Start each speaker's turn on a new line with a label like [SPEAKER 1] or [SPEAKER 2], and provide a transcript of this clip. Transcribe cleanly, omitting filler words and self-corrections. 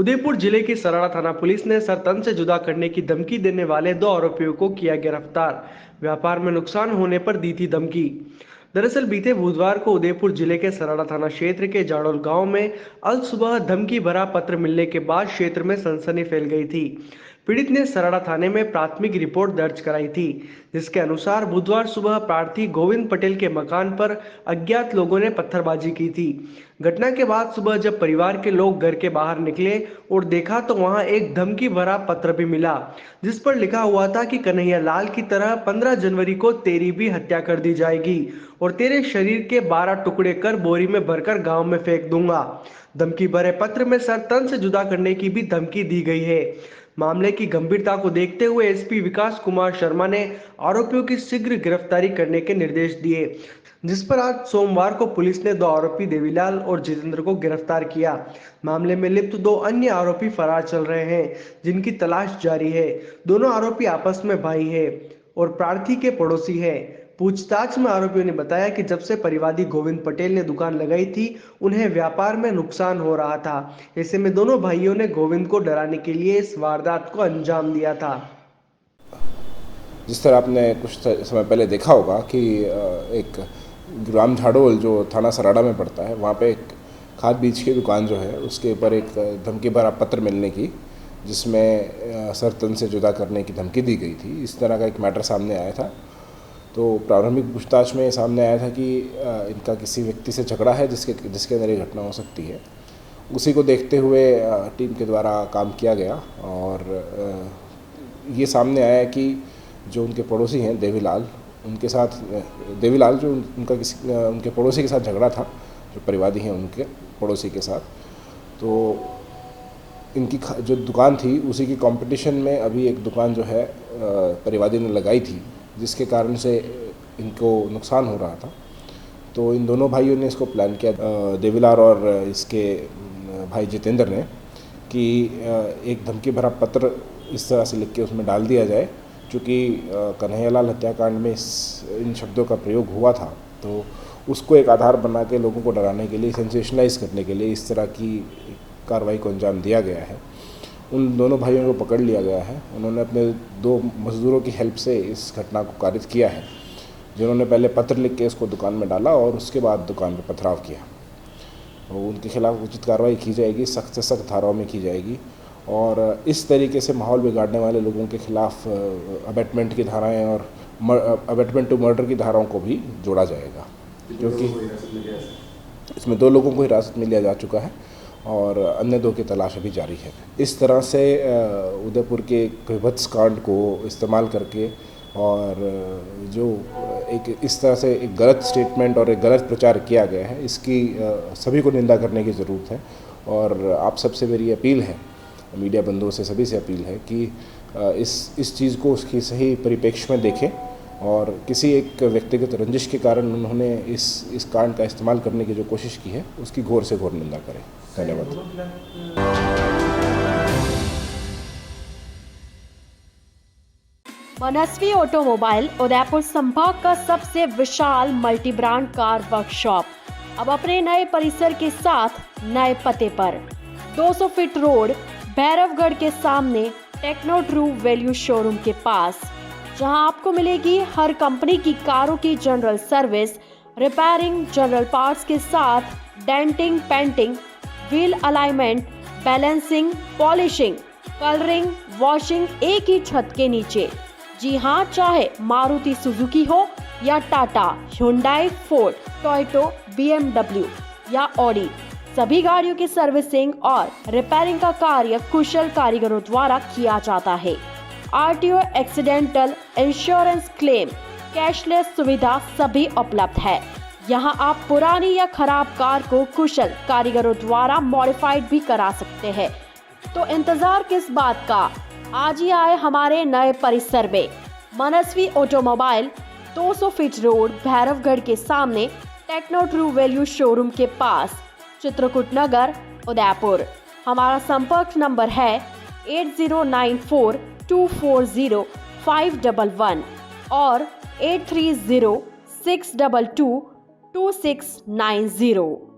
[SPEAKER 1] उदयपुर जिले की सराड़ा थाना पुलिस ने सर तन से जुदा करने की धमकी देने वाले 2 आरोपियों को किया गिरफ्तार। व्यापार में नुकसान होने पर दी थी धमकी। दरअसल बीते बुधवार को उदयपुर जिले के सराड़ा थाना क्षेत्र के जाड़ोल गांव में अल सुबह धमकी भरा पत्र मिलने के बाद क्षेत्र में सनसनी फैल गई थी। पीड़ित ने सराड़ा थाने में प्राथमिक रिपोर्ट दर्ज कराई थी, जिसके अनुसार बुधवार सुबह प्रार्थी गोविंद पटेल के मकान पर अज्ञात लोगों ने पत्थरबाजी की थी। घटना के बाद सुबह जब परिवार के लोग घर के बाहर निकले और देखा तो वहां एक धमकी भरा पत्र भी मिला, जिस पर लिखा हुआ था कि कन्हैया लाल की तरह 15 जनवरी को तेरी भी हत्या कर दी जाएगी और तेरे शरीर के 12 टुकड़े कर बोरी में भरकर गांव में फेंक दूंगा। धमकी भरे पत्र में सर तन से जुदा करने की भी धमकी दी गई है। मामले की गंभीरता को देखते हुए एसपी विकास कुमार शर्मा ने आरोपियों की शीघ्र गिरफ्तारी करने के निर्देश दिए, जिस पर आज सोमवार को पुलिस ने 2 आरोपी देवीलाल और जितेंद्र को गिरफ्तार किया। मामले में लिप्त 2 अन्य आरोपी फरार चल रहे हैं, जिनकी तलाश जारी है। दोनों आरोपी आपस में भाई हैं और प्रार्थी के पड़ोसी हैं। पूछताछ में आरोपियों ने बताया कि जब से परिवादी गोविंद पटेल ने दुकान लगाई थी, उन्हें व्यापार में नुकसान हो रहा था। ऐसे में दोनों भाइयों ने गोविंद को डराने के लिए इस वारदात को अंजाम दिया था।
[SPEAKER 2] जिस तरह आपने कुछ समय पहले देखा होगा कि एक ग्राम झाड़ोल जो थाना सराड़ा में पड़ता है, वहाँ पे एक खाद बीज की दुकान जो है उसके ऊपर एक धमकी भरा पत्र मिलने की, जिसमें सर तन से जुदा करने की धमकी दी गई थी। इस तरह का एक मैटर सामने आया था। तो प्रारंभिक पूछताछ में सामने आया था कि इनका किसी व्यक्ति से झगड़ा है जिसके अंदर ये घटना हो सकती है। उसी को देखते हुए टीम के द्वारा काम किया गया और ये सामने आया कि जो उनके पड़ोसी हैं देवीलाल, जो उनके पड़ोसी के साथ झगड़ा था, जो परिवादी हैं उनके पड़ोसी के साथ, तो इनकी जो दुकान थी उसी की कंपटीशन में अभी एक दुकान जो है परिवादी ने लगाई थी, जिसके कारण से इनको नुकसान हो रहा था। तो इन दोनों भाइयों ने इसको प्लान किया, देवीलाल और इसके भाई जितेंद्र ने, कि एक धमकी भरा पत्र इस तरह से लिख के उसमें डाल दिया जाए। चूँकि कन्हैयालाल हत्याकांड में इन शब्दों का प्रयोग हुआ था, तो उसको एक आधार बना के लोगों को डराने के लिए, सेंसेशनलाइज करने के लिए इस तरह की कार्रवाई को अंजाम दिया गया है। उन दोनों भाइयों को पकड़ लिया गया है। उन्होंने अपने 2 मजदूरों की हेल्प से इस घटना को कारित किया है, जिन्होंने पहले पत्र लिख के इसको दुकान में डाला और उसके बाद दुकान पर पथराव किया। तो उनके खिलाफ उचित कार्रवाई की जाएगी, सख्त से सख्त धाराओं में की जाएगी और इस तरीके से माहौल बिगाड़ने वाले लोगों के खिलाफ अबेटमेंट की धाराएं और अबेटमेंट टू मर्डर की धाराओं को भी जोड़ा जाएगा, क्योंकि इसमें 2 लोगों को हिरासत में लिया जा चुका है और अन्य 2 की तलाश अभी जारी है। इस तरह से उदयपुर के विभत्स कांड को इस्तेमाल करके और जो एक इस तरह से एक गलत स्टेटमेंट और एक गलत प्रचार किया गया है, इसकी सभी को निंदा करने की ज़रूरत है। और आप सबसे मेरी अपील है, मीडिया बंधुओं से सभी से अपील है कि इस चीज़ को उसकी सही परिप्रेक्ष्य में देखें और किसी एक व्यक्तिगत रंजिश के कारण उन्होंने इस कांड का इस्तेमाल करने की जो कोशिश की है, उसकी घोर से घोर निंदा करें। धन्यवाद।
[SPEAKER 3] मनस्वी ऑटोमोबाइल उदयपुर संभाग का सबसे विशाल मल्टी ब्रांड कार वर्कशॉप अब अपने नए परिसर के साथ नए पते पर 200 फीट रोड, भैरवगढ़ के सामने टेक्नो ट्रू वैल्यू शोरूम के पास, जहां आपको मिलेगी हर कंपनी की कारों की general service, repairing, general parts के साथ denting, painting, wheel alignment, balancing, polishing, colouring, washing एक ही छत के नीचे। जी हाँ, चाहे मारुति सुजुकी हो या Tata, Hyundai, Ford, Toyota, BMW या ऑडी, सभी गाड़ियों की सर्विसिंग और रिपेयरिंग का कार्य कुशल कारीगरों द्वारा किया जाता है। RTO, accidental insurance claim, cashless सुविधा सभी उपलब्ध है। यहाँ आप पुरानी या खराब कार को कुशल कारीगरों द्वारा मॉडिफाइड भी करा सकते हैं। तो इंतजार किस बात का, आज ही आए हमारे नए परिसर में। मनस्वी ऑटोमोबाइल, 200 फीट रोड, भैरवगढ़ के सामने टेक्नो ट्रू वैल्यू शोरूम के पास, चित्रकूट नगर, उदयपुर। हमारा संपर्क नंबर है 8094240511 और 8306222690।